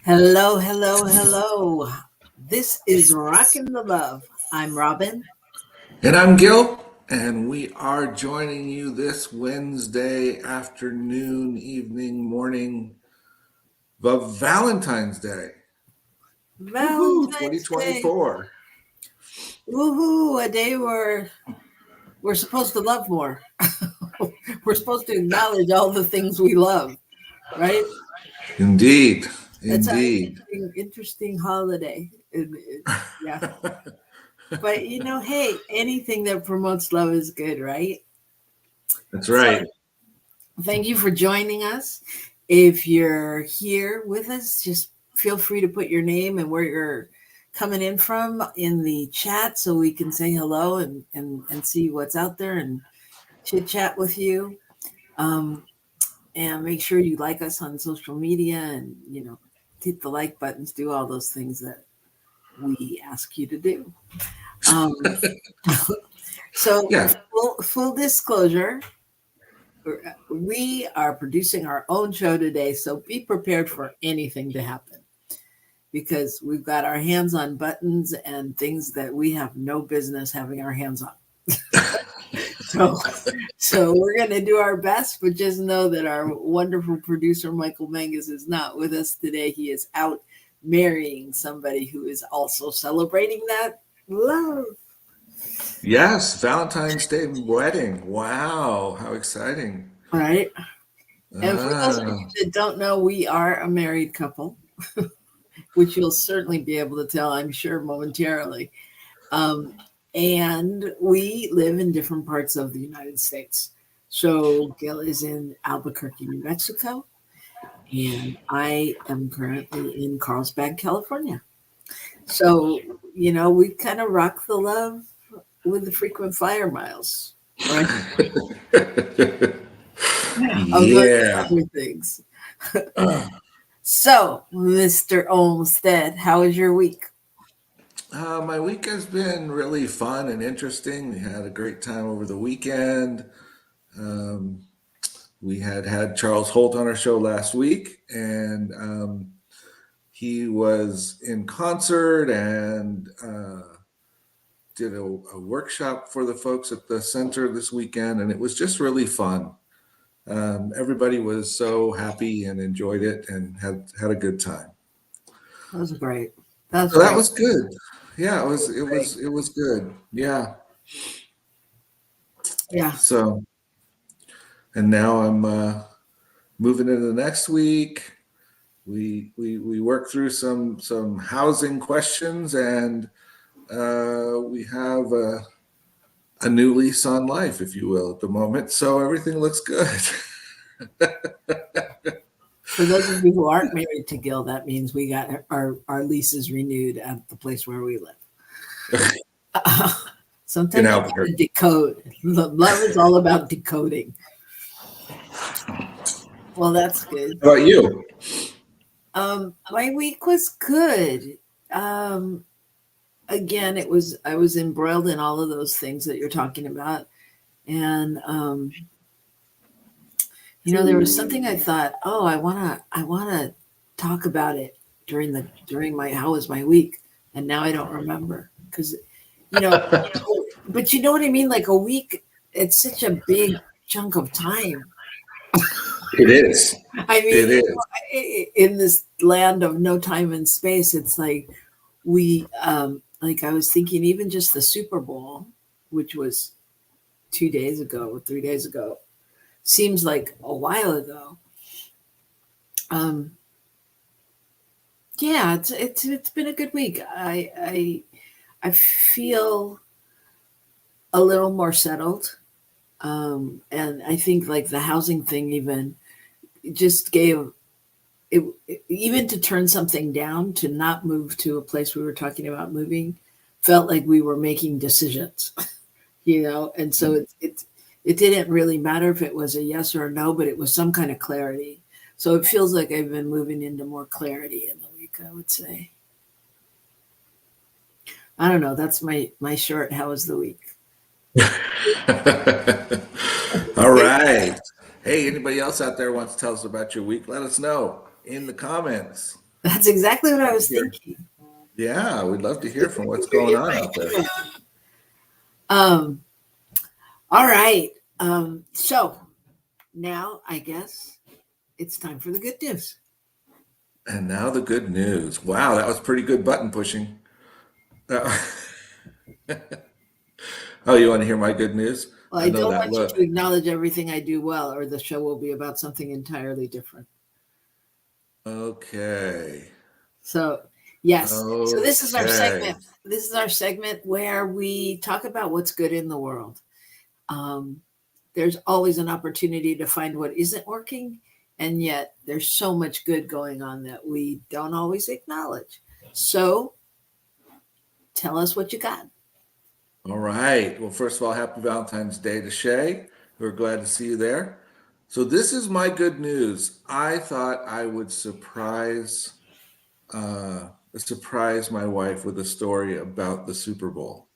Hello, hello, hello. This is Rockin the Love. I'm Robyn. And I'm Gil, and we are joining you this Wednesday afternoon, evening, morning of Valentine's Day. Woohoo, Valentine's Day. 2024. Woohoo, a day where we're supposed to love more. We're supposed to acknowledge all the things we love, right? Indeed, It's an indeed. interesting holiday. Yeah. But hey, anything that promotes love is good, right? That's So right. thank you for joining us. If you're here with us, just feel free to put your name and where you're coming in from in the chat so we can say hello and see what's out there and chit chat with you. Um, and make sure you like us on social media and, hit the like buttons, do all those things that we ask you to do. Um, so, Yeah, full disclosure, we are producing our own show today, so be prepared for anything to happen because we've got our hands on buttons and things that we have no business having our hands on. so, so we're going to do our best, but just know that our wonderful producer Michael Mangus is not with us today. He is out marrying somebody who is also celebrating that love. yes, Valentine's Day wedding. Wow, how exciting. All right. And for those of you Ah, that don't know, we are a married couple, which you'll certainly be able to tell, I'm sure, momentarily. Um, and we live in different parts of the United States. So Gil is in Albuquerque, New Mexico, and I am currently in Carlsbad, California. So, we kind of rock the love with the frequent flyer miles, right? Among yeah. other things. So, Mr. Olmsted, how was your week? My week has been really fun and interesting. We had a great time over the weekend. Um, we had Charles Holt on our show last week, and he was in concert and did a workshop for the folks at the center this weekend, and it was just really fun. Everybody was so happy and enjoyed it and had a good time. That was great. That's So that great. was good. Yeah, it was it Great. was it was good. Yeah. Yeah. So and now I'm moving into the next week. We work through some housing questions, and we have a new lease on life, if you will, at the moment. So everything looks good. For those of you who aren't married to Gil, that means we got our leases renewed at the place where we live. In Sometimes you got to Albuquerque. decode. Love is all about decoding. Well, that's good. How about you? My week was good. Um, Again, I was embroiled in all of those things that you're talking about, and there was something I thought, oh, I wanna talk about it during my how was my week, and now I don't remember because you know, but you know what I mean. Like a week, it's such a big chunk of time. It is. I It mean, is. in this land of no time and space, it's like like I was thinking, even just the Super Bowl, which was 2 days ago or 3 days ago, seems like a while ago. Um, yeah, it's been a good week. I feel a little more settled, and I think like the housing thing even just gave even to turn something down to not move to a place we were talking about moving felt like we were making decisions, and so it didn't really matter if it was a yes or a no, but it was some kind of clarity. So it feels like I've been moving into more clarity in the week, I would say. I don't know. That's my short. How was the week? All right. Hey, anybody else out there wants to tell us about your week? Let us know in the comments. That's exactly what I was Here. thinking. Yeah, we'd love to hear from what's going You're on right. out there. Um, all right. So now I guess it's time for the good news. And now the good news. Wow, that was pretty good button pushing. Uh, oh, you want to hear my good news? Well, I I know don't that want you to look. acknowledge everything I do well, or the show will be about something entirely different. Okay. So, yes. So this is our Okay. segment. This is our segment where we talk about what's good in the world. Um, there's always an opportunity to find what isn't working, and yet there's so much good going on that we don't always acknowledge. So, tell us what you got. All right. Well, first of all, happy Valentine's Day to Shay. We're glad to see you there. So this is my good news. I thought I would surprise my wife with a story about the Super Bowl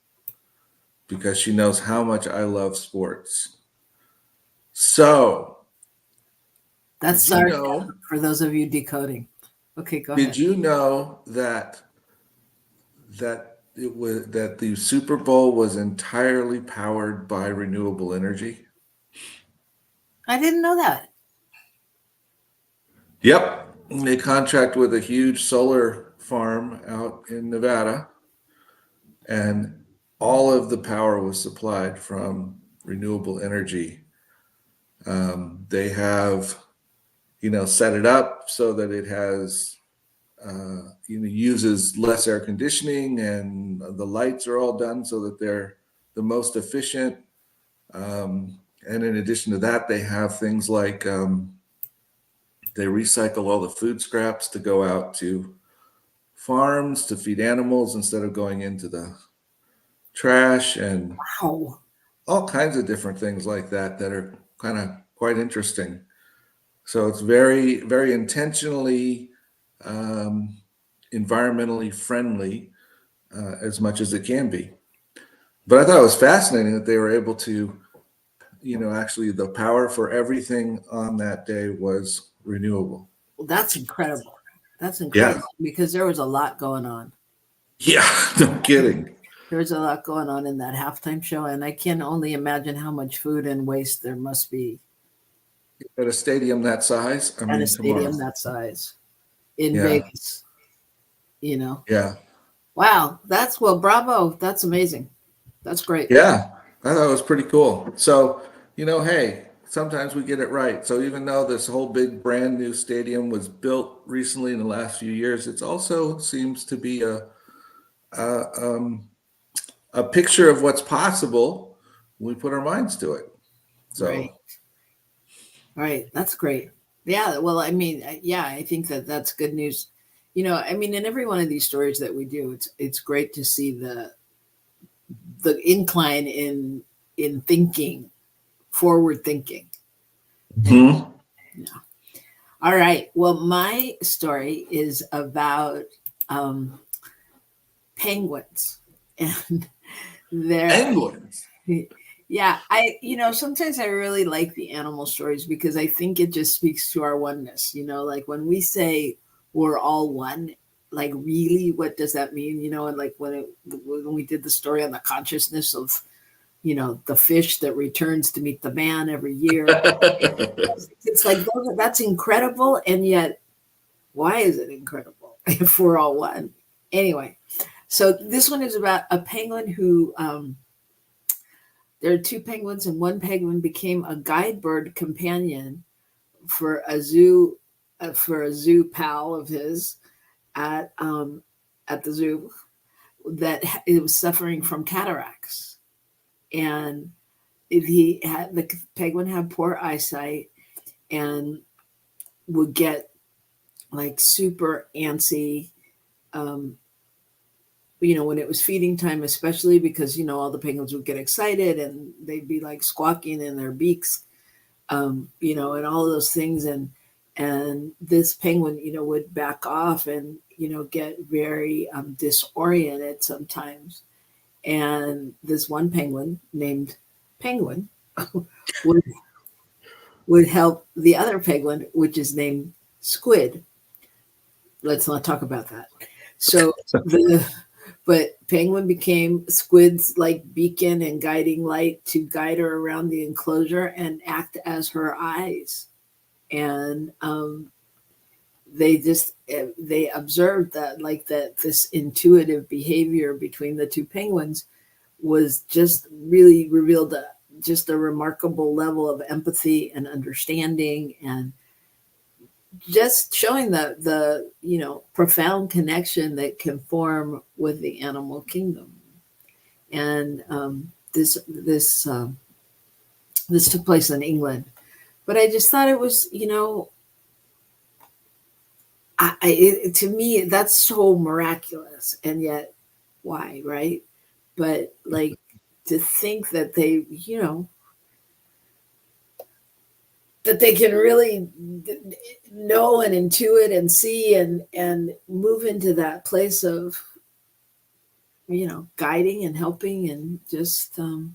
because she knows how much I love sports. So, That's did you sarcasm know? for those of you decoding. Okay, go Did ahead. you know that the Super Bowl was entirely powered by renewable energy? I didn't know that. Yep. They contract with a huge solar farm out in Nevada, and all of the power was supplied from renewable energy. They have, set it up so that it has, uses less air conditioning, and the lights are all done so that they're the most efficient. And in addition to that, they have things like they recycle all the food scraps to go out to farms to feed animals instead of going into the trash, and Wow. all kinds of different things like that that are kind of quite interesting. So it's very, very intentionally um, environmentally friendly as much as it can be. But I thought it was fascinating that they were able to, actually the power for everything on that day was renewable. Well, that's incredible. That's Yeah. incredible because there was a lot going on. Yeah. No kidding. There was a lot going on in that halftime show, and I can only imagine how much food and waste there must be At a stadium that size, I at a mean, come on. stadium that size in Yeah. Vegas. You know, Yeah. wow, that's well, bravo, that's amazing. That's great. Yeah, I thought it was pretty cool. So, hey, sometimes we get it right. So even though this whole big brand new stadium was built recently in the last few years, it also seems to be a, um, a picture of what's possible when we put our minds to it. Right, So, right. That's great. Yeah. Well, I mean, yeah, I think that that's good news. I mean, in every one of these stories that we do, it's great to see the incline in thinking, forward thinking. And mhm. yeah. All right. Well, my story is about um, penguins, and they're Penguins. yeah. Sometimes I really like the animal stories because I think it just speaks to our oneness. Like when we say we're all one. Like really, what does that mean? And like when we did the story on the consciousness of the fish that returns to meet the man every year. It's like that's incredible, and yet why is it incredible if we're all one? Anyway, so this one is about a penguin who there are two penguins, and one penguin became a guide bird companion for a zoo pal of his at the zoo that it was suffering from cataracts, and the penguin had poor eyesight and would get like super antsy, um, when it was feeding time, especially because, all the penguins would get excited and they'd be like squawking in their beaks, and all of those things. And this penguin, would back off and, get very disoriented sometimes. And this one penguin named Penguin would, would help the other penguin, which is named Squid. let's not talk about that. So but Penguin became Squid's like beacon and guiding light to guide her around the enclosure and act as her eyes. And they observed that like that this intuitive behavior between the two penguins was just really revealed just a remarkable level of empathy and understanding, and just showing the profound connection that can form with the animal kingdom. And this took place in England, but I just thought it was, to me that's so miraculous, and yet why, right? But like, to think that they, that they can really know and intuit and see and move into that place of, guiding and helping and just, I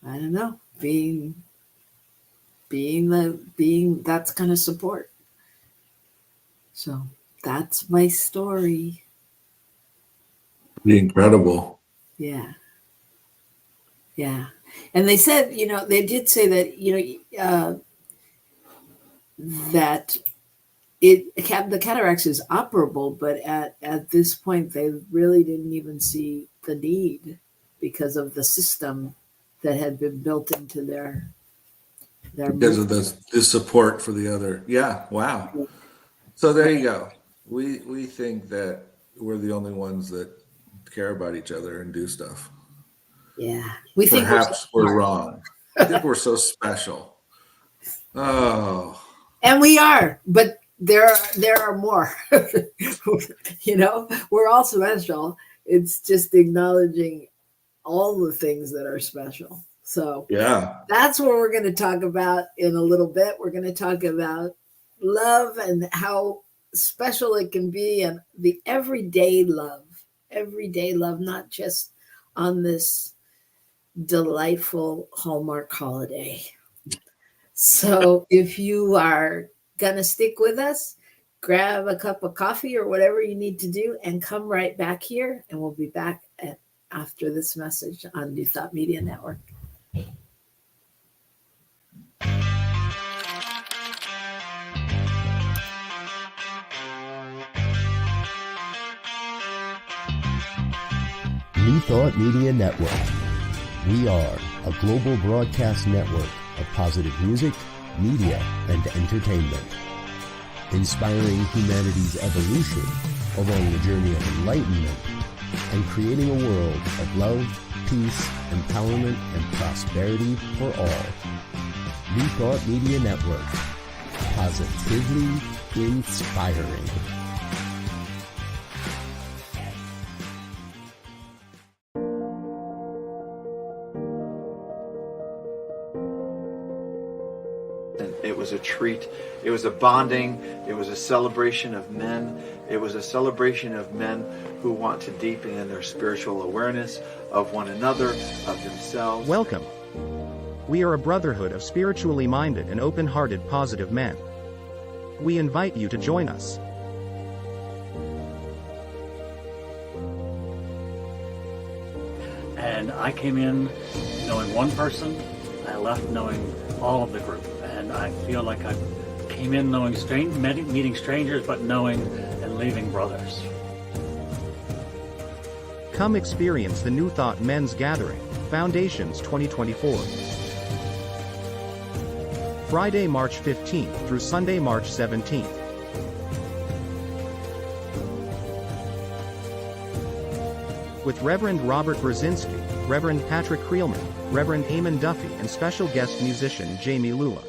don't know, being that kind of support. So that's my story. Incredible. Yeah. And they said, they did say that, that the cataracts is operable, but at this point they really didn't even see the need because of the system that had been built into their because of the support for the other. Yeah. Wow. So there you go. We think that we're the only ones that care about each other and do stuff. Yeah. Perhaps we're wrong. I think we're so special. Oh. And we are, but there are more. We're all special. It's just acknowledging all the things that are special. So yeah, that's what we're going to talk about in a little bit. We're going to talk about love and how special it can be, and the everyday love, not just on this delightful Hallmark holiday. So if you are gonna stick with us, grab a cup of coffee or whatever you need to do and come right back here, and we'll be back after this message on New Thought Media Network. New Thought Media Network. We are a global broadcast network of positive music, media, and entertainment, inspiring humanity's evolution along the journey of enlightenment and creating a world of love, peace, empowerment, and prosperity for all. New Thought Media Network. Positively inspiring. It was a treat. It was a bonding. It was a celebration of men. It was a celebration of men who want to deepen in their spiritual awareness of one another, of themselves. Welcome. We are a brotherhood of spiritually minded and open-hearted positive men. We invite you to join us. And I came in knowing one person. I left knowing all of the group. And I feel like I came in knowing meeting strangers, but knowing and leaving brothers. Come experience the New Thought Men's Gathering, Foundations 2024. Friday, March 15th through Sunday, March 17th. With Reverend Robert Brzezinski, Reverend Patrick Creelman, Reverend Eamon Duffy, and special guest musician Jamie Lula.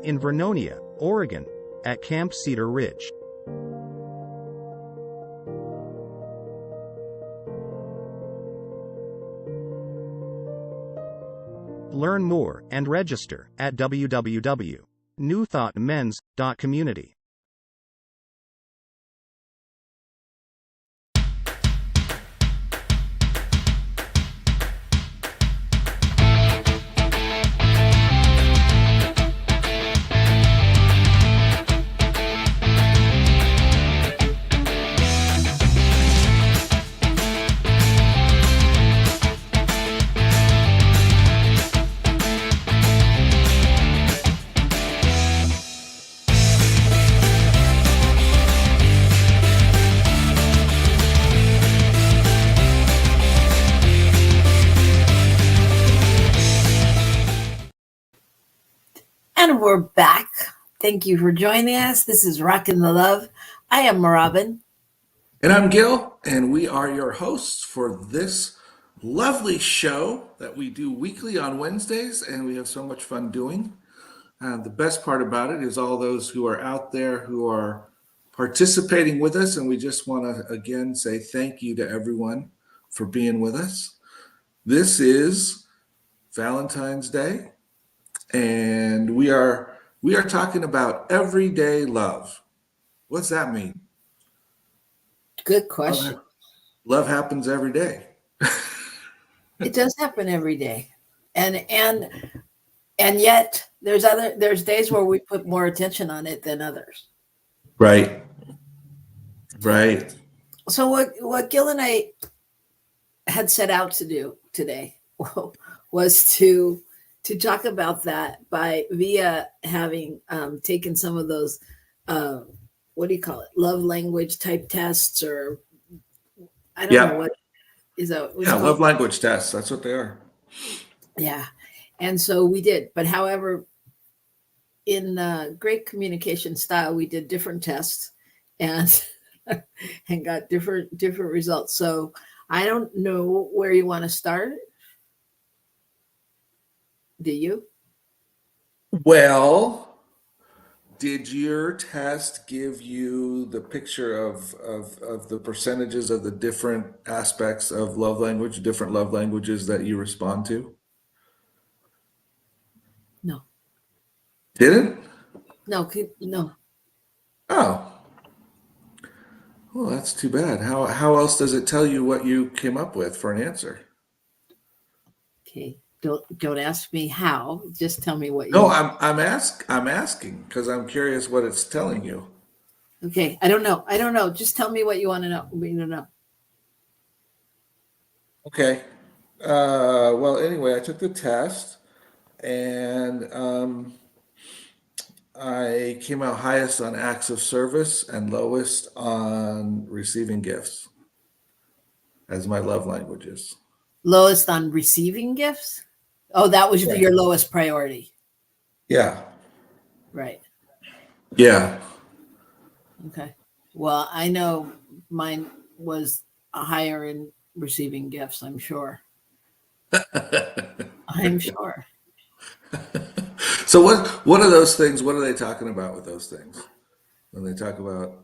In Vernonia, Oregon, at Camp Cedar Ridge. Learn more and register at www.newthoughtmens.community. And we're back. Thank you for joining us. This is Rockin the Love. I am Robyn. And I'm Gil, and we are your hosts for this lovely show that we do weekly on Wednesdays, and we have so much fun doing. The best part about it is all those who are out there who are participating with us, and we just want to again say thank you to everyone for being with us. This is Valentine's Day, and we are talking about everyday love. What's that mean? Good question. Love happens every day. It does happen every day. And yet there's days where we put more attention on it than others. Right. Right. So what Gil and I had set out to do today was to talk about that via having taken some of those what do you call it? Love language type tests, or I don't know what is that. Yeah, love language tests. That's what they are. Yeah. And so we did. But however, in great communication style, we did different tests and and got different results. So I don't know where you want to start. Do you? Well, did your test give you the picture of the percentages of the different aspects of love language, different love languages that you respond to? No. Didn't? No. Oh. Well, that's too bad. How else does it tell you what you came up with for an answer? Okay. Don't ask me how. Just tell me what you. No, I'm asking because I'm curious what it's telling you. Okay. I don't know. Just tell me what you want to know. We don't know. Okay. Well, anyway, I took the test and I came out highest on acts of service and lowest on receiving gifts as my love languages. Lowest on receiving gifts? Oh, that was your lowest priority. Yeah. Right. Yeah. Okay. Well, I know mine was higher in receiving gifts, I'm sure. I'm sure. So what are those things? What are they talking about with those things? When they talk about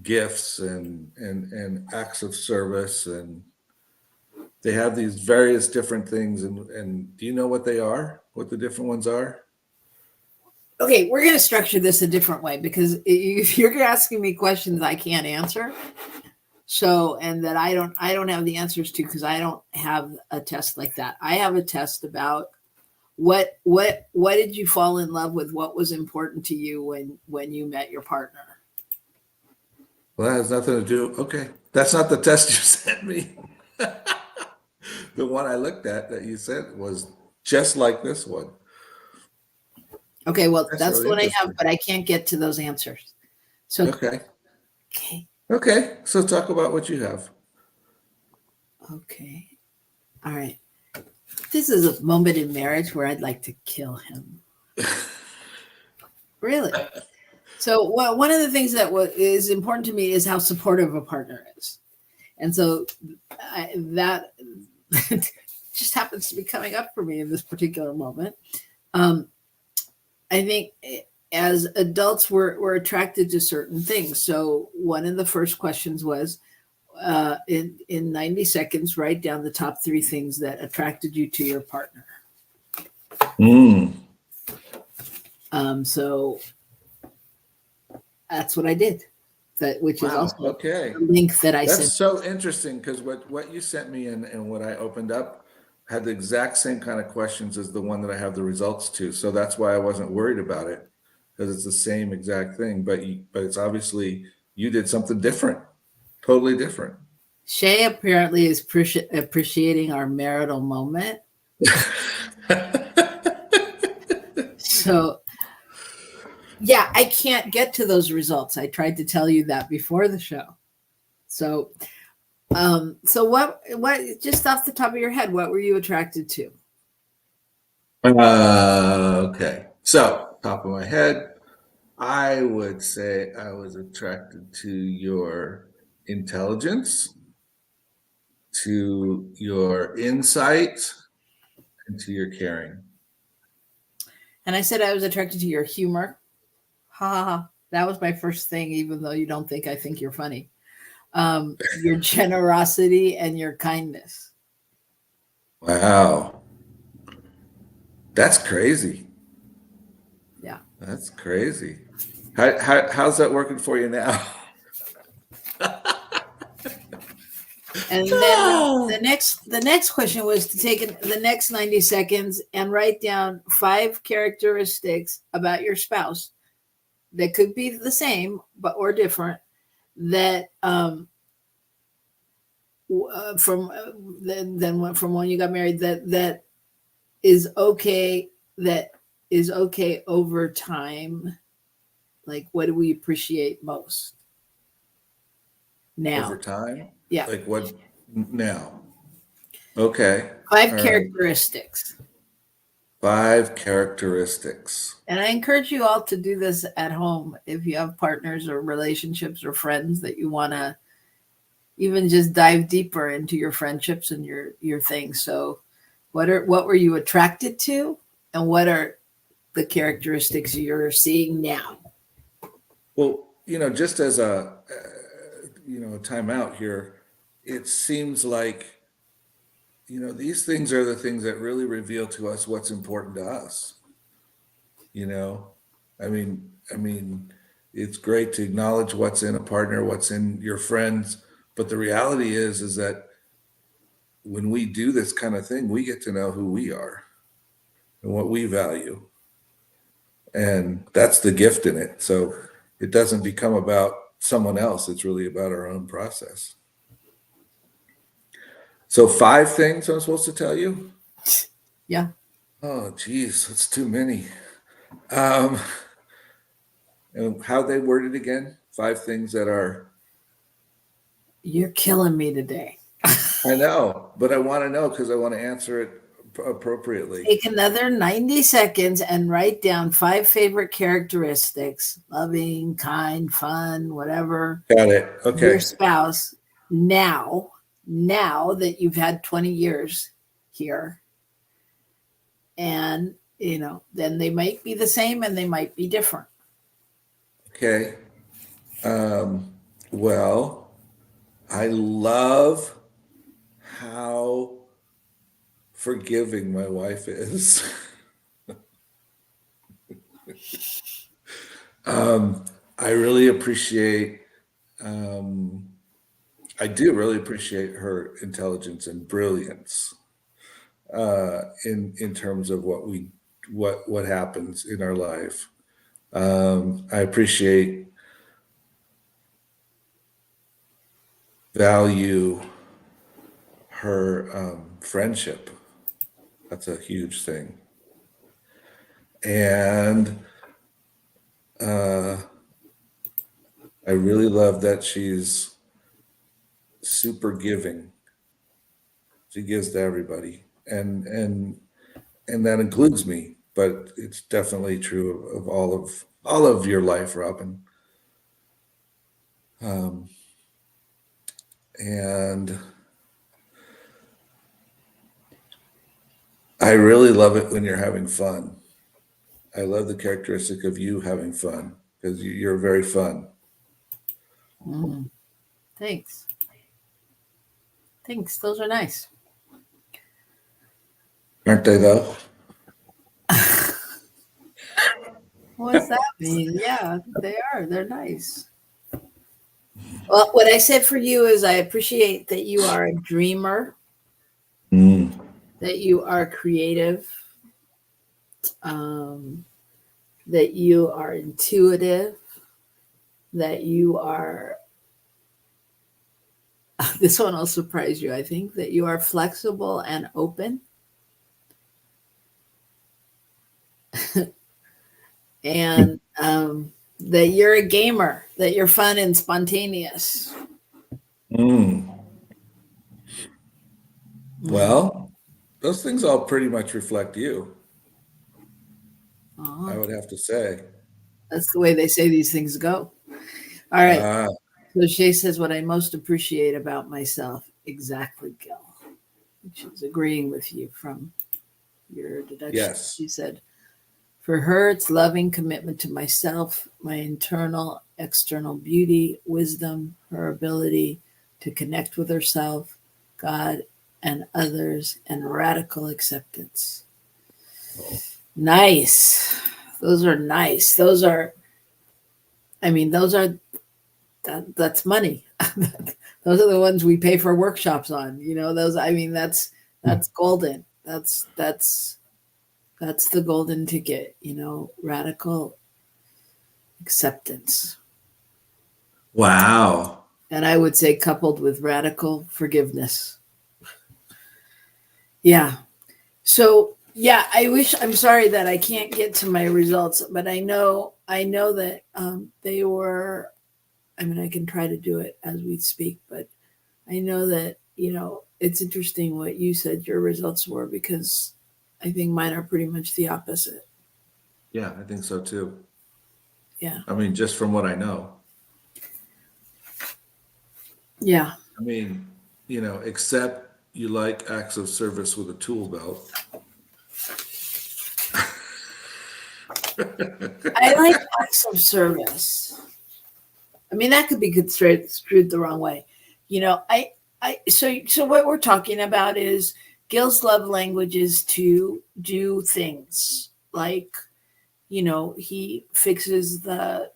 gifts and acts of service, and they have these various different things, and do you know what they are? What the different ones are? Okay, we're going to structure this a different way because if you're asking me questions I can't answer, and that I don't have the answers to because I don't have a test like that. I have a test about what did you fall in love with? What was important to you when you met your partner? Well, that has nothing to do. Okay, that's not the test you sent me. The one I looked at that you sent was just like this one. Okay, well, that's really the one I have, but I can't get to those answers. So Okay. So talk about what you have. Okay. All right. This is a moment in marriage where I'd like to kill him. Really? So one of the things that is important to me is how supportive a partner is. And so that just happens to be coming up for me in this particular moment. I think as adults, we're attracted to certain things. So one of the first questions was, in 90 seconds, write down the top 3 things that attracted you to your partner. So that's what I did. Which is also a link that I sent. That's so interesting because what you sent me and what I opened up had the exact same kind of questions as the one that I have the results to. So that's why I wasn't worried about it, because it's the same exact thing. But it's obviously you did something different, totally different. Shay apparently is appreciating our marital moment. So, yeah, I can't get to those results. I tried to tell you that before the show. So what just off the top of your head, what were you attracted to? Okay. So top of my head, I would say I was attracted to your intelligence, to your insight, and to your caring. And I said I was attracted to your humor. Ha ha ha. That was my first thing, even though you don't think I think you're funny. Your generosity and your kindness. Wow. That's crazy. Yeah. That's crazy. How's that working for you now? And then the next question was to take the next 90 seconds and write down 5 characteristics about your spouse that could be the same but or different that from when you got married that is okay over time. Like, what do we appreciate most now? Over time? Yeah. Like what now? Okay. 5 All right. characteristics. 5 characteristics. And I encourage you all to do this at home if you have partners or relationships or friends that you want to even just dive deeper into your friendships and your things. So what were you attracted to, and what are the characteristics you're seeing now? Well, just as a time out here, it seems like these things are the things that really reveal to us what's important to us. I mean, it's great to acknowledge what's in a partner, what's in your friends, but the reality is that when we do this kind of thing, we get to know who we are and what we value. And that's the gift in it. So it doesn't become about someone else. It's really about our own process. So 5 things I'm supposed to tell you? Yeah. Oh, geez, that's too many. And how they worded again? 5 things that are... You're killing me today. I know, but I want to know because I want to answer it appropriately. Take another 90 seconds and write down 5 favorite characteristics: loving, kind, fun, whatever. Got it. Okay. Your spouse now that you've had 20 years here. And, then they might be the same and they might be different. Okay. Well, I love how forgiving my wife is. I really appreciate, I do really appreciate her intelligence and brilliance in terms of what happens in our life. I appreciate, value her friendship. That's a huge thing. And I really love that she's super giving. She gives to everybody, and that includes me. But it's definitely true of all of your life, Robyn. And I really love it when you're having fun. I love the characteristic of you having fun because you're very fun. Thanks. Those are nice. Aren't they though? What's that mean? Yeah, they are. They're nice. Well, what I said for you is I appreciate that you are a dreamer, that you are creative, that you are intuitive, that you are, this one will surprise you, I think, that you are flexible and open. And that you're a gamer, that you're fun and spontaneous. Well, those things all pretty much reflect you. Oh, I would have to say. that's the way they say these things go. All right. Ah, So Shay says, what I most appreciate about myself. Exactly, Gil. Which is agreeing with you from your deduction. yes. She said, for her, it's loving commitment to myself, my internal, external beauty, wisdom, her ability to connect with herself, God, and others, and radical acceptance. Oh, Nice. Those are nice. Those are, I mean, those are, that's money. Those are the ones we pay for workshops on. Those, I mean, that's golden. That's the golden ticket, radical acceptance. wow. And I would say coupled with radical forgiveness. Yeah. So, yeah, I'm sorry that I can't get to my results, but I know that they were, I mean, I can try to do it as we speak, but I know that, it's interesting what you said your results were, because I think mine are pretty much the opposite. Yeah, I think so too. Yeah. I mean, just from what I know. Yeah. I mean, except you like acts of service with a tool belt. I like acts of service. I mean, that could be construed the wrong way. So what we're talking about is Gil's love language is to do things like, he fixes the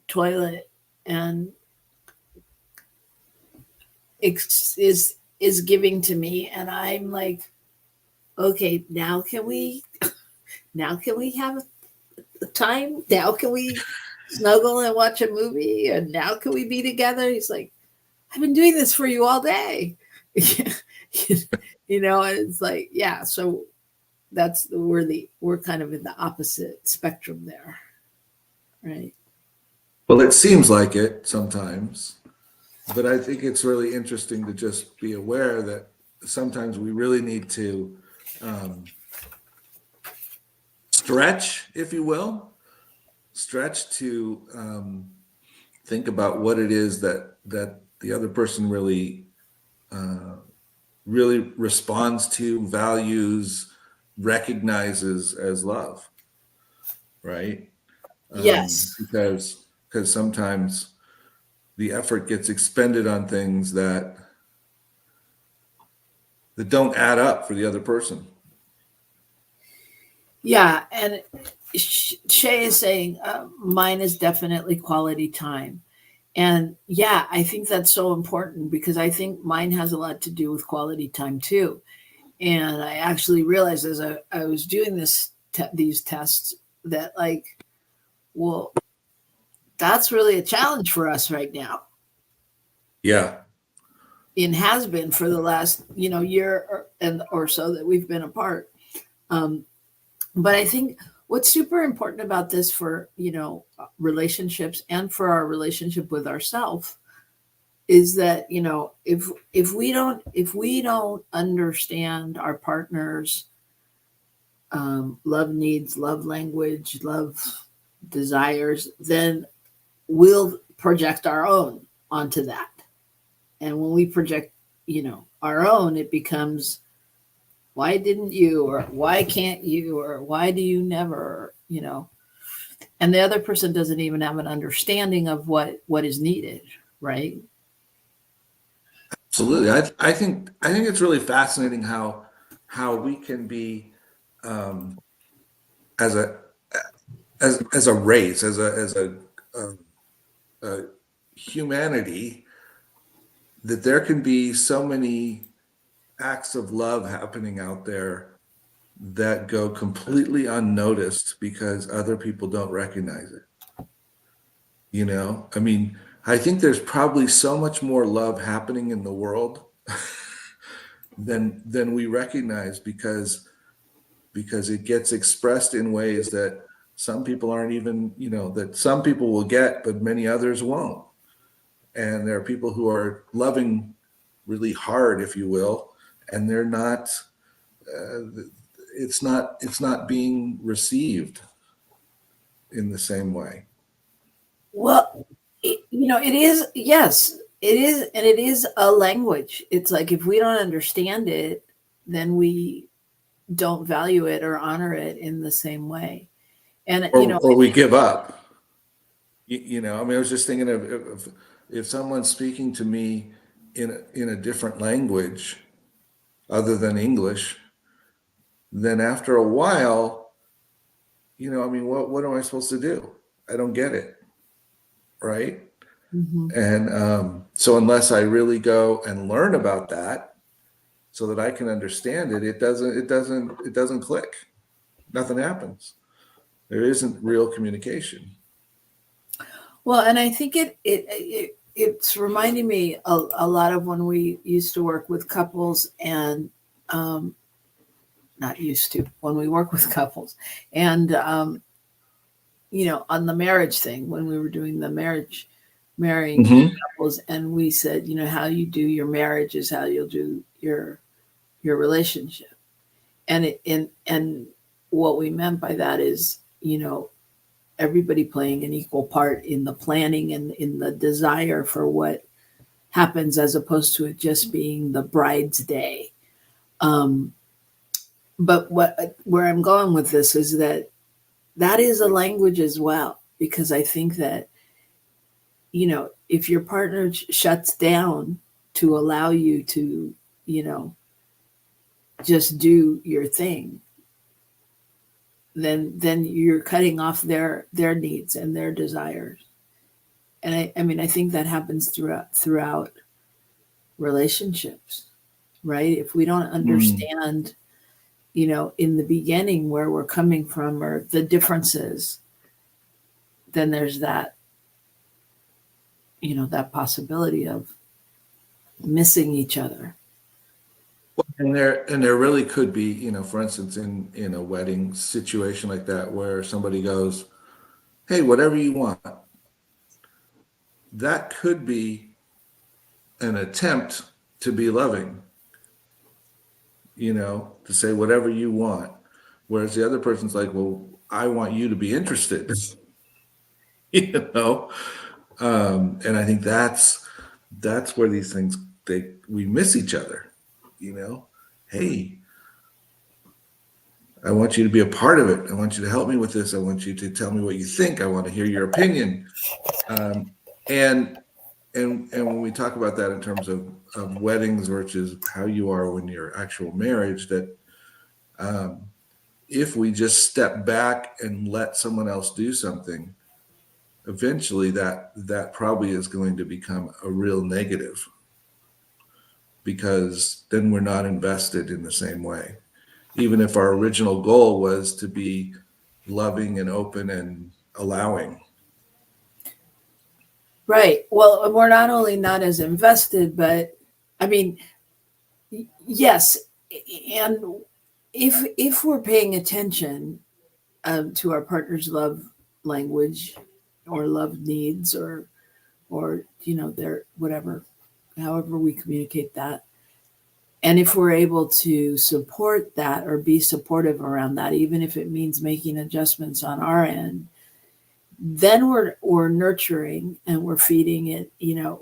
toilet and is giving to me, and I'm like, okay, now can we have time? Now can we snuggle and watch a movie? And now can we be together? He's like, I've been doing this for you all day. And it's like, yeah. So we're kind of in the opposite spectrum there, right? Well, it seems like it sometimes, but I think it's really interesting to just be aware that sometimes we really need to stretch, if you will, to think about what it is that the other person really responds to, values, recognizes as love, right? Yes. Because sometimes the effort gets expended on things that don't add up for the other person. Yeah. And Shay is saying mine is definitely quality time. And yeah, I think that's so important, because I think mine has a lot to do with quality time too. And I actually realized as I was doing these tests that, like, well, that's really a challenge for us right now, Yeah. and has been for the last year or so that we've been apart. But I think what's super important about this for relationships and for our relationship with ourselves is that if we don't understand our partner's love needs, love language, love desires, then we'll project our own onto that. And when we project our own, it becomes, why didn't you, or why can't you, or why do you never, and the other person doesn't even have an understanding of what is needed, right? Absolutely. I think it's really fascinating how we can be as a race, a humanity, that there can be so many acts of love happening out there that go completely unnoticed because other people don't recognize it. I mean, I think there's probably so much more love happening in the world than we recognize, because it gets expressed in ways that some people aren't even, that some people will get, but many others won't. And there are people who are loving really hard, if you will, and they're not, it's not being received in the same way. Well, it is, yes, it is. And it is a language. It's like, if we don't understand it, then we don't value it or honor it in the same way. And, Or we give up. I mean, I was just thinking of if someone's speaking to me in a different language other than English, then after a while, I mean, what am I supposed to do? I don't get it, right? Mhm. And so unless I really go and learn about that, so that I can understand it, it doesn't click. Nothing happens. There isn't real communication. Well, and I think it's reminding me a lot of when we used to work with couples, and not used to, when we work with couples, and on the marriage thing, when we were doing the marrying Mm-hmm. couples, and we said, how you do your marriage is how you'll do your relationship. And what we meant by that is, everybody playing an equal part in the planning and in the desire for what happens, as opposed to it just being the bride's day. But where I'm going with this is that is a language as well, because I think that, if your partner shuts down to allow you to, just do your thing, then you're cutting off their needs and their desires. And I mean, I think that happens throughout relationships, right? If we don't understand, in the beginning where we're coming from or the differences, then there's that, that possibility of missing each other. And there really could be, for instance, in a wedding situation like that, where somebody goes, "Hey, whatever you want." That could be an attempt to be loving, to say whatever you want. Whereas the other person's like, "Well, I want you to be interested." And I think that's where these things, we miss each other. Hey, I want you to be a part of it. I want you to help me with this. I want you to tell me what you think. I want to hear your opinion. And when we talk about that in terms of weddings versus how you are when you're actual marriage, that if we just step back and let someone else do something, eventually that probably is going to become a real negative, because then we're not invested in the same way. Even if our original goal was to be loving and open and allowing. Right. Well, we're not only not as invested, but I mean, yes. And if we're paying attention to our partner's love language or love needs, or their whatever, however we communicate that, and if we're able to support that or be supportive around that, even if it means making adjustments on our end, then we're nurturing and we're feeding it,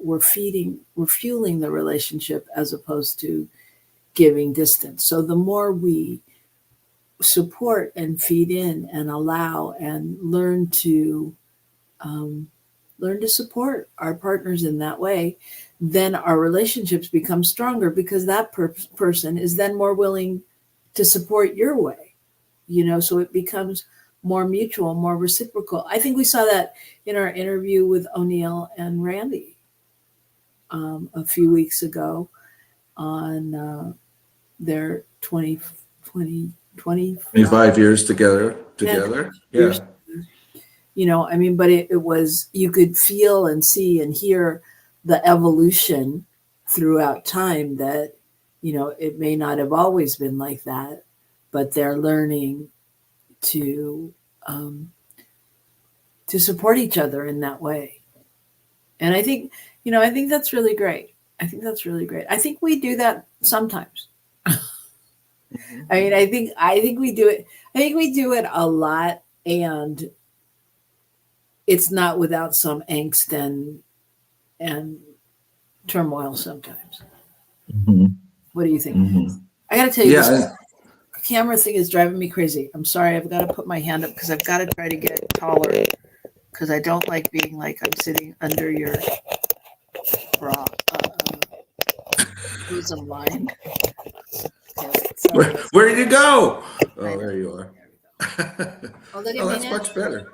we're fueling the relationship, as opposed to giving distance. So the more we support and feed in and allow and learn to support our partners in that way, then our relationships become stronger, because that person is then more willing to support your way, so it becomes more mutual, more reciprocal. I think we saw that in our interview with O'Neill and Randy a few weeks ago on their 25 years together. Yeah. I mean, but it was, you could feel and see and hear the evolution throughout time, that, it may not have always been like that, but they're learning to support each other in that way. And I think that's really great. I think we do that sometimes. Mhm. I mean, I think we do it. I think we do it a lot, and it's not without some angst and turmoil sometimes. Mhm. What do you think? Mhm. I got to tell you, this Yeah. camera thing is driving me crazy. I'm sorry. I've got to put my hand up because I've got to try to get taller because I don't like being like I'm sitting under your bra bosom line. Okay, sorry. Where did you go? I Oh, know. there you are. There we go. Oh, look at Oh, me that's now. much better.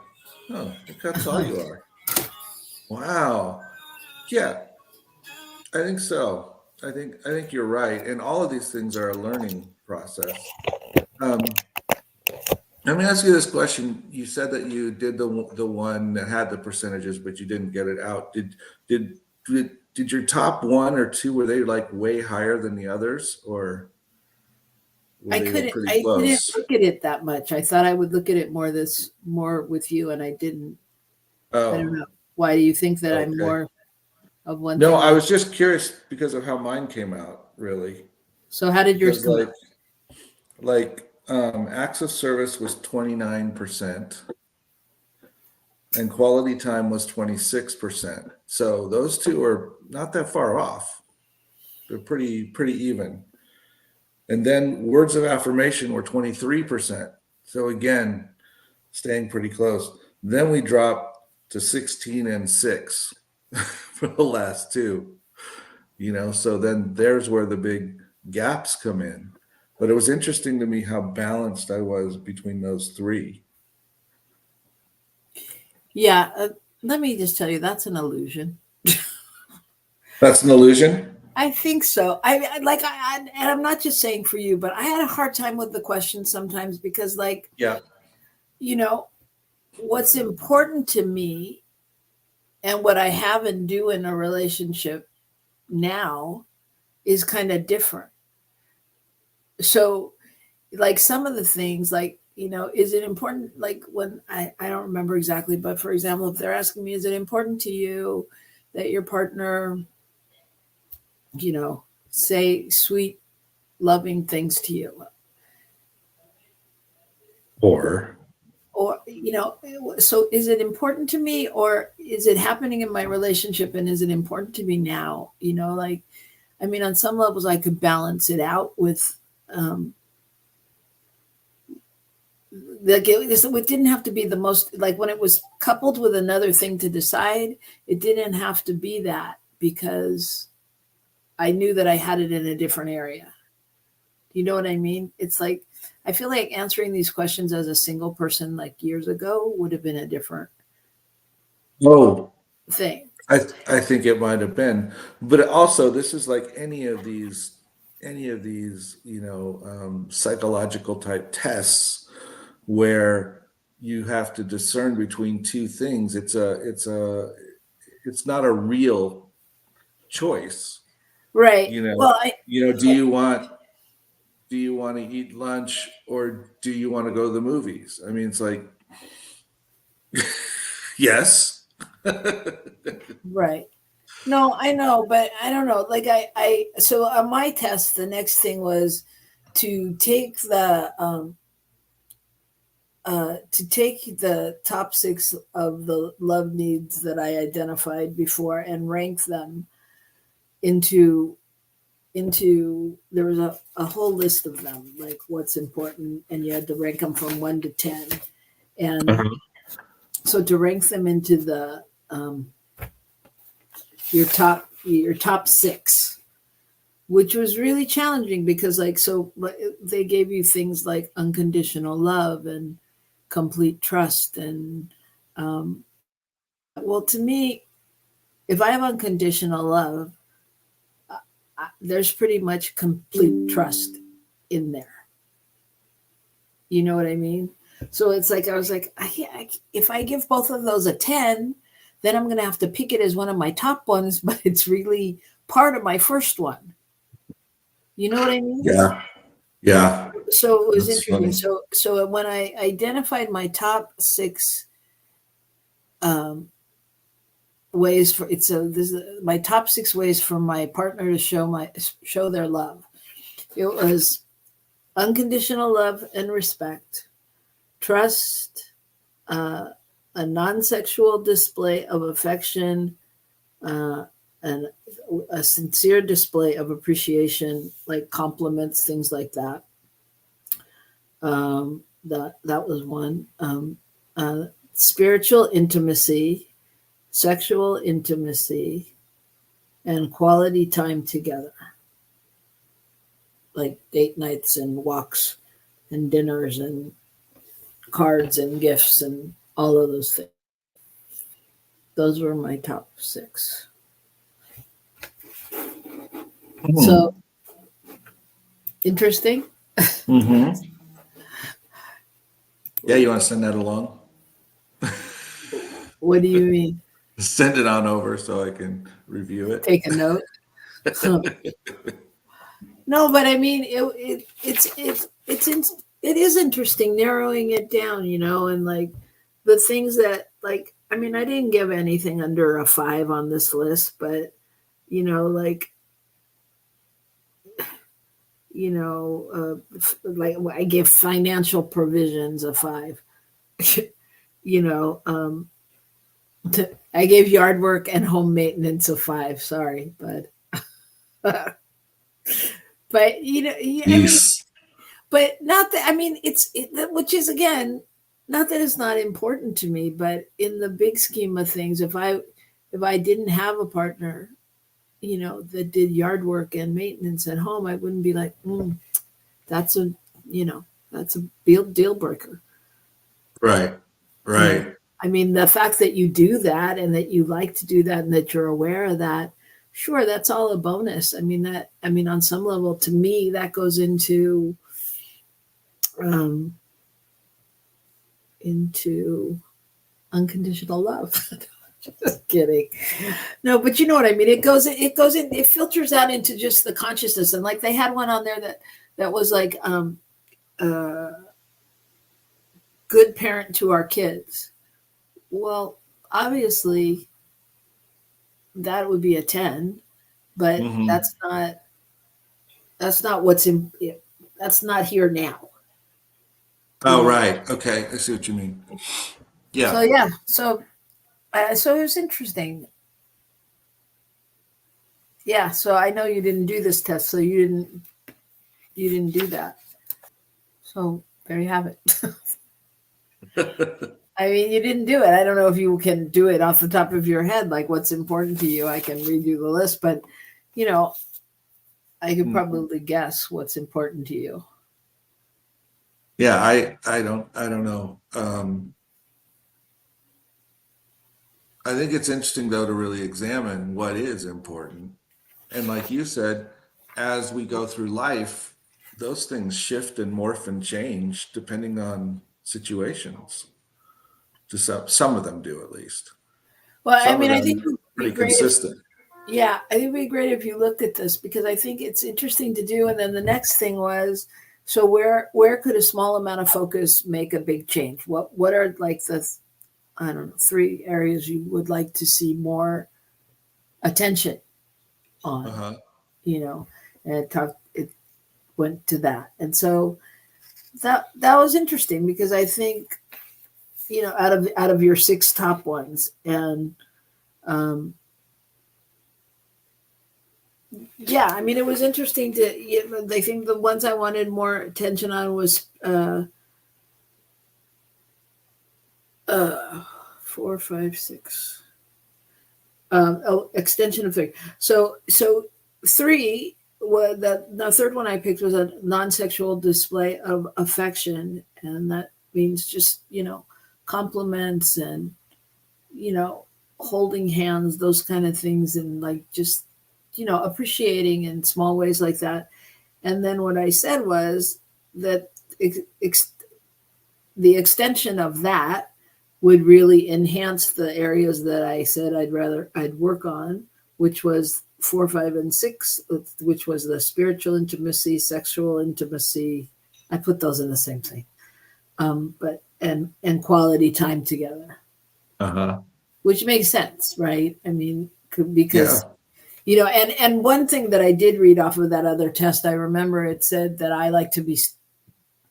Oh, look how tall you are. Wow. Yeah, I think so. I think you're right. And all of these things are a learning process. Um, Let me ask you this question. You said that you did the one that had the percentages, but you didn't get it out. Did your top one or two, were they like way higher than the others, or were I they couldn't. pretty I didn't close? look at it that much. I thought I would look at it more with you, and I didn't. I don't Oh, know. Why do you think that I'm okay. more of one No, thing? I was just curious because of how mine came out, really. So how did yours Because come out? acts of service was 29%. And quality time was 26%. So those two are not that far off. They're pretty even. And then words of affirmation were 23%. So again, staying pretty close. Then we dropped to 16 and 6 for the last two, so then there's where the big gaps come in. But it was interesting to me how balanced I was between those three. Yeah. Let me just tell you, that's an illusion. That's an illusion? I think so. And I'm not just saying for you, but I had a hard time with the question sometimes because, like, Yeah. you know, what's important to me and what I have and do in a relationship now is kind of different. So, like, some of the things, like, is it important? Like, when I don't remember exactly, but for example, if they're asking me, is it important to you that your partner, say sweet, loving things to you? Or Or, so is it important to me, or is it happening in my relationship, and is it important to me now? Like, I mean, on some levels I could balance it out with, like, it didn't have to be the most, like, when it was coupled with another thing to decide, it didn't have to be that, because I knew that I had it in a different area. You know what I mean? It's like, I feel like answering these questions as a single person like years ago would have been a different oh, thing. I think it might have been, but also this is like any of these psychological type tests where you have to discern between two things. It's not a real choice. Right. You know, Well, do you want to eat lunch or do you want to go to the movies? I mean, it's like yes. right. No, I know, but I don't know. Like, so on my test, the next thing was to take the top 6 of the love needs that I identified before and rank them into there was a whole list of them, like what's important, and you had to rank them from 1 to 10. And so to rank them into the your top 6, which was really challenging because, like, so they gave you things like unconditional love and complete trust, and well, to me, if I have unconditional love, there's pretty much complete trust in there. You know what I mean? So it's like, I was like, if I give both of those a 10, then I'm going to have to pick it as one of my top ones, but it's really part of my first one. You know what I mean? Yeah. Yeah. So it was That's interesting. funny. So when I identified my top 6 ways for it, so this is my top 6 ways for my partner to show their love. It was unconditional love and respect, trust, a non-sexual display of affection, and a sincere display of appreciation, like compliments, things like that. That was one. Spiritual intimacy, sexual intimacy, and quality time together, like date nights and walks and dinners and cards and gifts and all of those things. Those were my top 6. So interesting. Mm-hmm. Yeah, you want to send that along? What do you mean? Send it on over so I can review it. Take a note. No, but I mean, it is interesting narrowing it down, and like the things that, like, I mean, I didn't give anything under a 5 on this list, but like, like I gave financial provisions a 5. I gave yard work and home maintenance a 5. Sorry, but but I mean, but not that, I mean, which is, again, not that it's not important to me, but in the big scheme of things, if I didn't have a partner, that did yard work and maintenance at home, I wouldn't be like, that's a deal breaker. Right. I mean, the fact that you do that and that you like to do that and that you're aware of that, sure, that's all a bonus. I mean, on some level, to me, that goes into unconditional love. Just kidding. No, but you know what I mean? It goes in, it filters out into just the consciousness. And like they had one on there that was like, good parent to our kids. Well, obviously that would be a 10, but that's not that's not here now. Oh, right. Okay. I see what you mean. Yeah. So, yeah. So it was interesting. Yeah. So I know you didn't do this test, so you didn't do that. So there you have it. I mean, you didn't do it. I don't know if you can do it off the top of your head, like what's important to you. I can read you the list, but I could probably guess what's important to you. Yeah, I don't know. I think it's interesting though to really examine what is important. And like you said, as we go through life, those things shift and morph and change depending on situations. Some of them do, at least. Well, I mean, I think it would pretty be great consistent. I think it'd be great if you looked at this, because I think it's interesting to do. And then the next thing was, so where could a small amount of focus make a big change? What are like the, I don't know, 3 areas you would like to see more attention on? And it went to that, and so that was interesting, because I think out of your 6 top ones, and yeah, I mean, it was interesting to. I think the ones I wanted more attention on was 4, 5, 6. Extension of 3. So 3. The third one I picked was a non-sexual display of affection, and that means just compliments and holding hands, those kind of things, and like just appreciating in small ways like that. And then what I said was that the extension of that would really enhance the areas that I said I'd work on, which was 4, 5, and 6, which was the spiritual intimacy, sexual intimacy. I put those in the same thing. But and quality time together. Which makes sense, right? I mean, because and one thing that I did read off of that other test, I remember it said that I like to be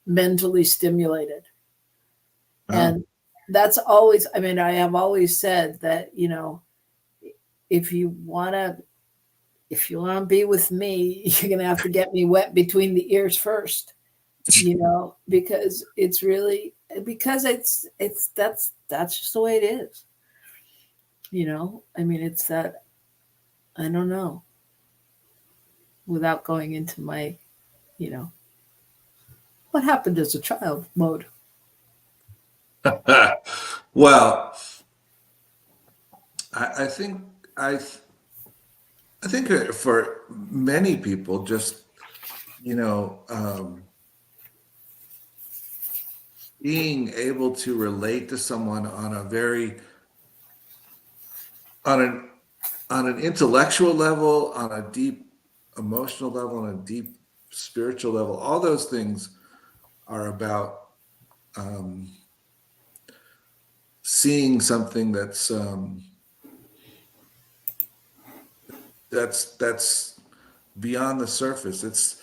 mentally stimulated. Wow. And that's always, I mean, I have always said that, if you want to be with me, you're going to have to get me wet between the ears first, because it's really, because that's just the way it is. I mean, it's that, I don't know, without going into my, what happened as a child mode. Well, I think I think for many people, just being able to relate to someone on a very on an intellectual level, on a deep emotional level, on a deep spiritual level, all those things are about seeing something that's beyond the surface.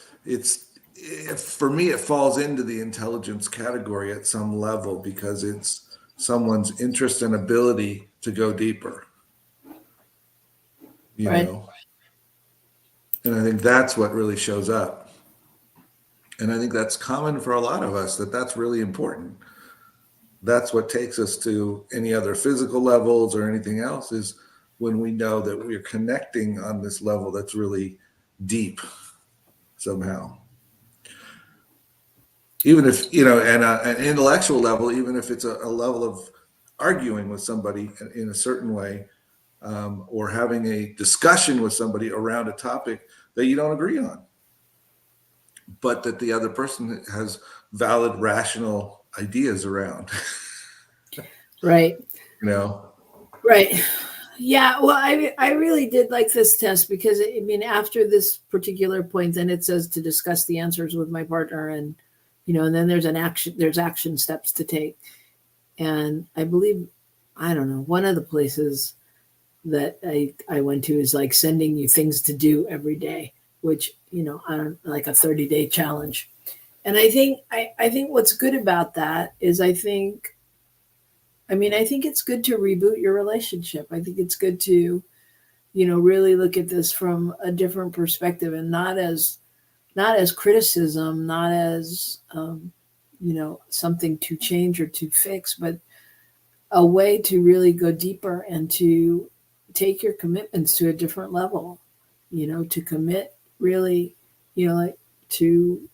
For me, it falls into the intelligence category at some level because it's someone's interest and ability to go deeper. Right. And I think that's what really shows up. And I think that's common for a lot of us, that's really important. That's what takes us to any other physical levels or anything else, is when we know that we're connecting on this level that's really deep somehow. Even if, and an intellectual level, even if it's a level of arguing with somebody in a certain way, or having a discussion with somebody around a topic that you don't agree on, but that the other person has valid, rational ideas around. Right. Right. Yeah. Well, I really did like this test because, I mean, after this particular point, then it says to discuss the answers with my partner, and then there's action steps to take. And I believe, I don't know, one of the places that I went to is like sending you things to do every day, which, like a 30-day challenge. And I think what's good about that is I think it's good to reboot your relationship. I think it's good to, really look at this from a different perspective, and not as criticism, not as, something to change or to fix, but a way to really go deeper and to take your commitments to a different level, to commit really, like to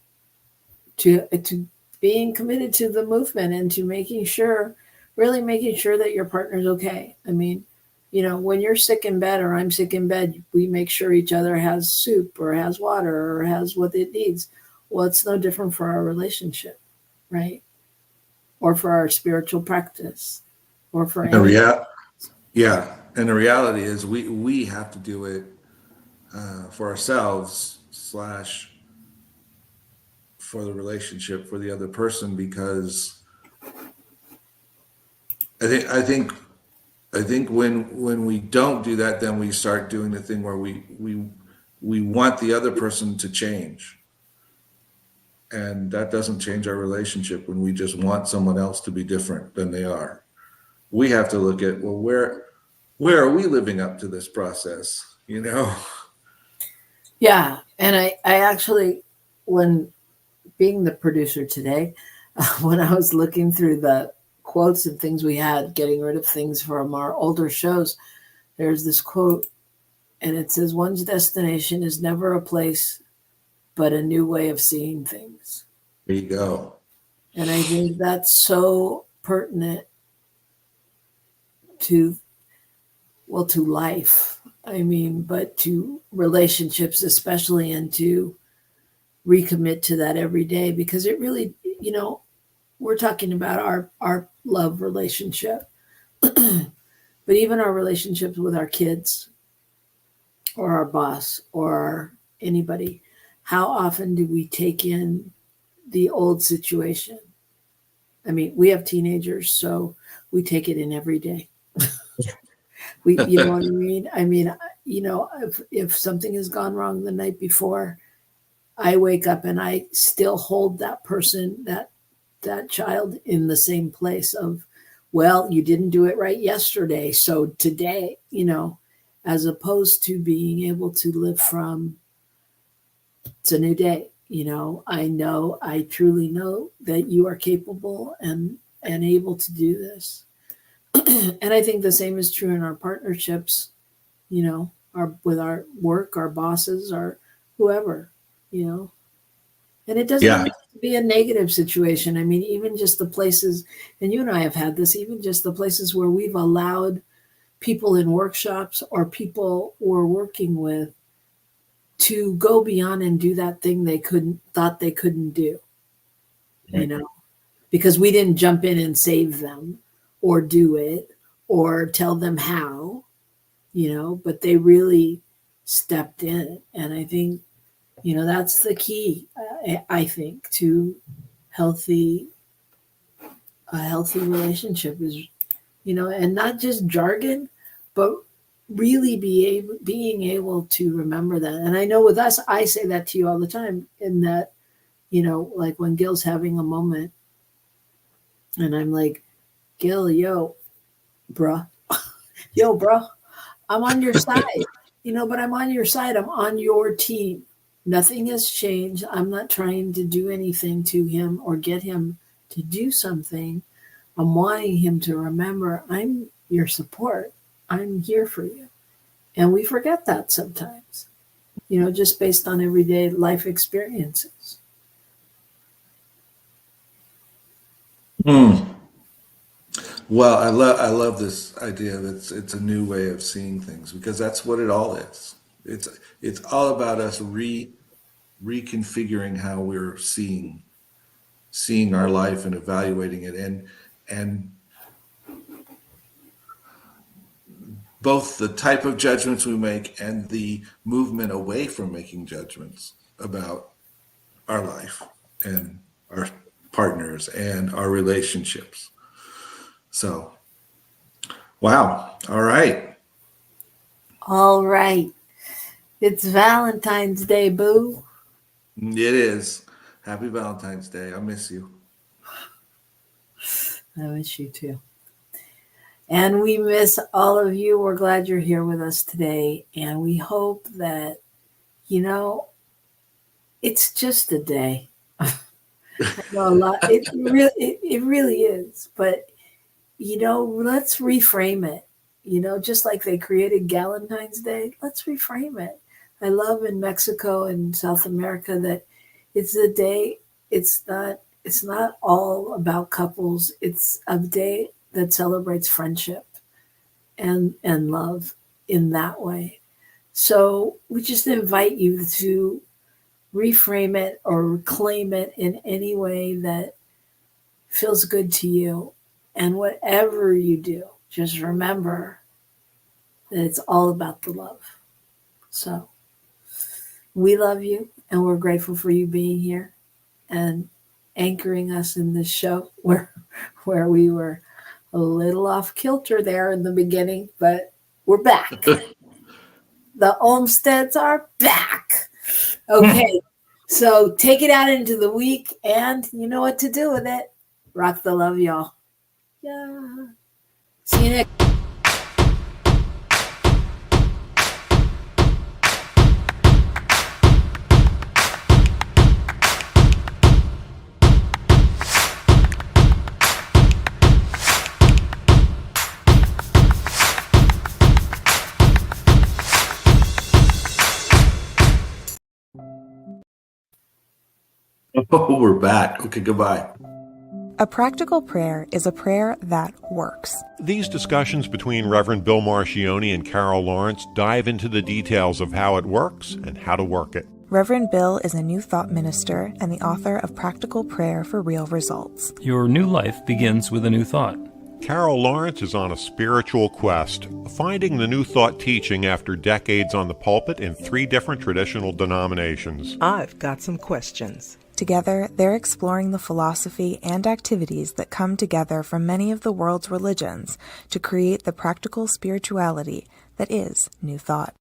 being committed to the movement and to making sure that your partner's okay. I mean, when you're sick in bed or I'm sick in bed, we make sure each other has soup or has water or has what it needs. Well, it's no different for our relationship, right? Or for our spiritual practice, or for Yeah, and the reality is we have to do it for ourselves / for the relationship, for the other person, because I think when we don't do that, then we start doing the thing where we want the other person to change, and that doesn't change our relationship. When we just want someone else to be different than they are, we have to look at, well, where are we living up to this process? Yeah. And I actually, when being the producer today, when I was looking through the quotes and things we had, getting rid of things from our older shows, there's this quote, and it says, "One's destination is never a place, but a new way of seeing things." There you go. And I think that's so pertinent to life. I mean, but to relationships especially, and to recommit to that every day, because it really, we're talking about our love relationship, but even our relationships with our kids or our boss or anybody, how often do we take in the old situation? I mean, we have teenagers, so we take it in every day. You know what I mean? I mean, if something has gone wrong the night before, I wake up and I still hold that person, that child in the same place of, well, you didn't do it right yesterday, so today, as opposed to being able to live from, it's a new day. I truly know that you are capable and able to do this. And I think the same is true in our partnerships, with our work, our bosses, our whoever, and it doesn't Yeah. have to be a negative situation. I mean, even just the places, and you and I have had this, even just the places where we've allowed people in workshops or people we're working with to go beyond and do that thing they thought they couldn't do, because we didn't jump in and save them or do it or tell them how, but they really stepped in. And I think, that's the key, I think, to a healthy relationship is, and not just jargon, but really being able to remember that. And I know with us, I say that to you all the time, in that, like when Gil's having a moment and I'm like, Gil, yo, bruh, I'm on your side, but I'm on your side. I'm on your team. Nothing has changed. I'm not trying to do anything to him or get him to do something. I'm wanting him to remember I'm your support. I'm here for you. And we forget that sometimes, just based on everyday life experiences. Well, I love this idea that it's a new way of seeing things, because that's what it all is. It's all about us reconfiguring how we're seeing our life and evaluating it, and both the type of judgments we make and the movement away from making judgments about our life and our partners and our relationships. So, wow. All right. All right. It's Valentine's Day, boo. It is. Happy Valentine's Day. I miss you. I miss you too. And we miss all of you. We're glad you're here with us today. And we hope that, it's just a day. I know a lot. It really is. But, let's reframe it. Just like they created Galentine's Day, let's reframe it. I love in Mexico and South America that it's a day, it's not all about couples. It's a day that celebrates friendship and love in that way. So we just invite you to reframe it or claim it in any way that feels good to you. And whatever you do, just remember that it's all about the love. So we love you, and we're grateful for you being here and anchoring us in this show where we were a little off kilter there in the beginning, but we're back. The Olmsteads are back. Okay, so take it out into the week, and you know what to do with it. Rock the love, y'all. Yeah. See you next. Oh, we're back. Okay, goodbye. A practical prayer is a prayer that works. These discussions between Reverend Bill Marchioni and Carol Lawrence dive into the details of how it works and how to work it. Reverend Bill is a New Thought minister and the author of Practical Prayer for Real Results. Your new life begins with a new thought. Carol Lawrence is on a spiritual quest, finding the New Thought teaching after decades on the pulpit in 3 different traditional denominations. I've got some questions. Together, they're exploring the philosophy and activities that come together from many of the world's religions to create the practical spirituality that is New Thought.